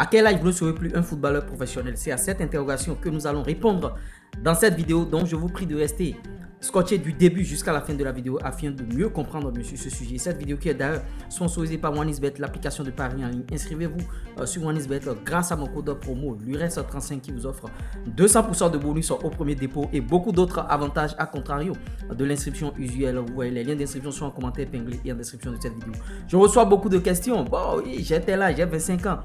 À quel âge vous ne serez plus un footballeur professionnel? C'est à cette interrogation que nous allons répondre dans cette vidéo. Donc, je vous prie de rester scotché du début jusqu'à la fin de la vidéo afin de mieux comprendre monsieur ce sujet. Cette vidéo qui est d'ailleurs sponsorisée par OneXBet, l'application de paris en ligne. Inscrivez-vous sur OneXBet grâce à mon code promo LURES35 qui vous offre 200% de bonus au premier dépôt et beaucoup d'autres avantages à contrario de l'inscription usuelle. Vous voyez, les liens d'inscription sont en commentaire épinglé et en description de cette vidéo. Je reçois beaucoup de questions. Bon, oui, j'étais là, j'ai 25 ans.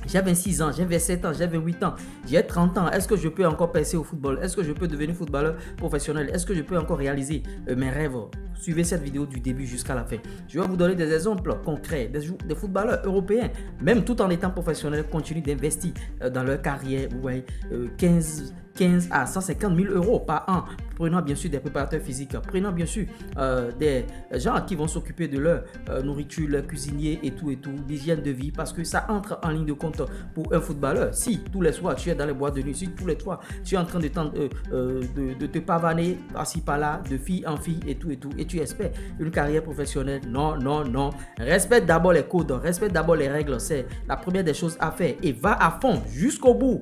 J'ai 26 ans, j'ai 27 ans, j'ai 28 ans, j'ai 30 ans. Est-ce que je peux encore percer au football? Est-ce que je peux devenir footballeur professionnel? Est-ce que je peux encore réaliser mes rêves? Suivez cette vidéo du début jusqu'à la fin. Je vais vous donner des exemples concrets. Des footballeurs européens, même tout en étant professionnels, continuent d'investir dans leur carrière. Vous voyez, 15 à 150 000 euros par an. Prenant bien sûr des préparateurs physiques, prenant bien sûr des gens qui vont s'occuper de leur nourriture, leur cuisinier et tout, l'hygiène de vie, parce que ça entre en ligne de compte pour un footballeur. Si tous les soirs tu es dans les boîtes de nuit, si tous les soirs tu es en train de te pavaner par-ci par-là, de fille en fille et tout, et tu espères une carrière professionnelle, non. Respecte d'abord les codes, respecte d'abord les règles, c'est la première des choses à faire et va à fond jusqu'au bout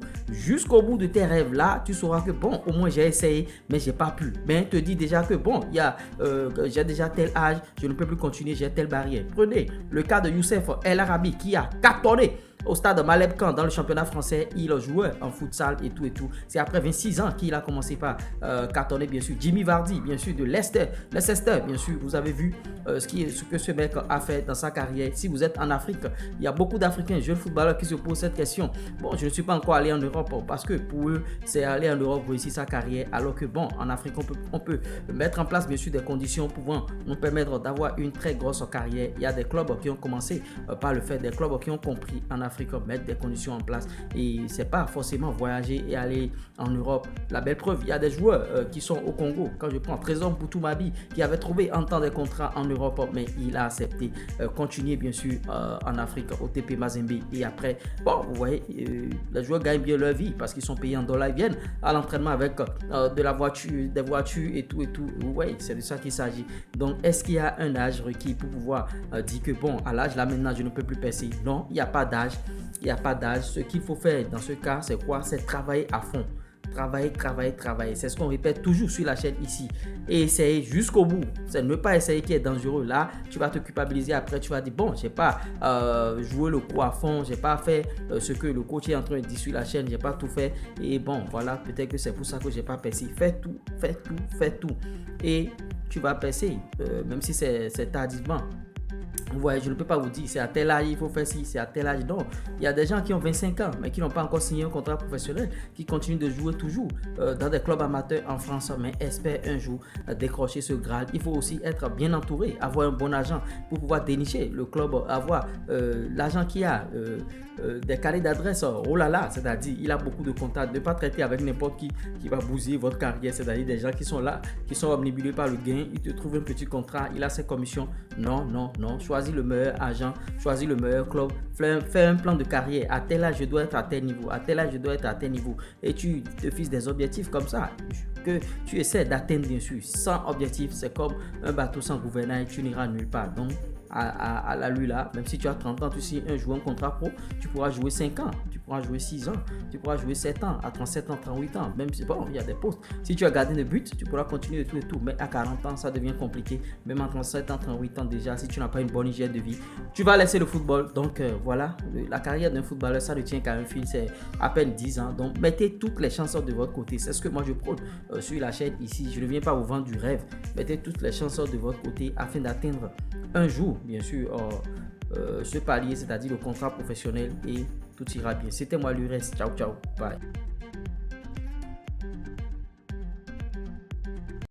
de tes rêves. Là, tu sauras que bon, au moins j'ai essayé, mais j'ai pas pu. Mais te dis déjà que bon, j'ai déjà tel âge, je ne peux plus continuer, j'ai telle barrière. Prenez le cas de Youssef El Arabi qui a cartonné au stade Maleb Camp dans le championnat français. Il jouait en futsal et tout. C'est après 26 ans qu'il a commencé par cartonner, bien sûr. Jimmy Vardy, bien sûr, de Leicester, bien sûr. Vous avez vu ce que ce mec a fait dans sa carrière. Si vous êtes en Afrique, il y a beaucoup d'Africains, jeunes footballeurs qui se posent cette question. Bon, je ne suis pas encore allé en Europe parce que pour eux, c'est aller en Europe pour réussir sa carrière. Alors que bon, en Afrique, on peut mettre en place, bien sûr, des conditions pouvant nous permettre d'avoir une très grosse carrière. Il y a des clubs qui ont commencé par le fait, des clubs qui ont compris en Afrique mettre des conditions en place et c'est pas forcément voyager et aller en Europe. La belle preuve, il y a des joueurs qui sont au Congo. Quand je prends Trésor Boutou-Mabi qui avait trouvé un temps des contrats en Europe, mais il a accepté continuer bien sûr en Afrique au TP Mazembe et après, bon, vous voyez, les joueurs gagnent bien leur vie parce qu'ils sont payés en dollars, ils viennent à l'entraînement avec de la voiture, des voitures et tout. Vous voyez, c'est de ça qu'il s'agit. Donc, est-ce qu'il y a un âge requis pour pouvoir dire que bon, à l'âge là maintenant je ne peux plus percer? Non, il n'y a pas d'âge. Il n'y a pas d'âge. Ce qu'il faut faire dans ce cas, c'est quoi? C'est travailler à fond. Travailler. C'est ce qu'on répète toujours sur la chaîne ici. Et essayer jusqu'au bout. C'est ne pas essayer qui est dangereux. Là, tu vas te culpabiliser. Après, tu vas dire, bon, j'ai pas joué le coup à fond. J'ai pas fait ce que le coach est en train de dire sur la chaîne. J'ai pas tout fait. Et bon, voilà, peut-être que c'est pour ça que j'ai pas percé. Fais tout. Et tu vas percer, même si c'est tardivement. Vous voyez, je ne peux pas vous dire c'est à tel âge il faut faire ci, c'est à tel âge. Non, il y a des gens qui ont 25 ans mais qui n'ont pas encore signé un contrat professionnel, qui continuent de jouer toujours dans des clubs amateurs en France, mais espèrent un jour décrocher ce grade. Il faut aussi être bien entouré, avoir un bon agent pour pouvoir dénicher le club, avoir l'agent qui a des carnets d'adresse, oh là là, c'est-à-dire il a beaucoup de contacts. Ne pas traiter avec n'importe qui va bousiller votre carrière, c'est-à-dire des gens qui sont là, qui sont omnibulés par le gain. Il te trouve un petit contrat, il a ses commissions. Non. Choisis le meilleur agent, choisis le meilleur club, fais un plan de carrière. À tel âge, je dois être à tel niveau, à tel âge, je dois être à tel niveau. Et tu te fixes des objectifs comme ça que tu essaies d'atteindre, bien sûr. Sans objectif, c'est comme un bateau sans gouvernail, tu n'iras nulle part. Donc, à la lui là, même si tu as 30 ans, tu signes un joueur, un contrat pro, tu pourras jouer 5 ans, tu pourras jouer 6 ans, tu pourras jouer 7 ans, à 37 ans, 38 ans, même si bon, il y a des postes. Si tu as gardé le but, tu pourras continuer de tout, mais à 40 ans, ça devient compliqué. Même à 37 ans, 38 ans déjà, si tu n'as pas une bonne hygiène de vie, tu vas laisser le football. Donc voilà, la carrière d'un footballeur, ça ne tient qu'à un fil, c'est à peine 10 ans. Donc mettez toutes les chances de votre côté. C'est ce que moi je prône sur la chaîne ici. Je ne viens pas vous vendre du rêve. Mettez toutes les chances de votre côté afin d'atteindre un jour, bien sûr, ce palier, c'est-à-dire le contrat professionnel, et tout ira bien. C'était moi, Lures. Ciao, bye.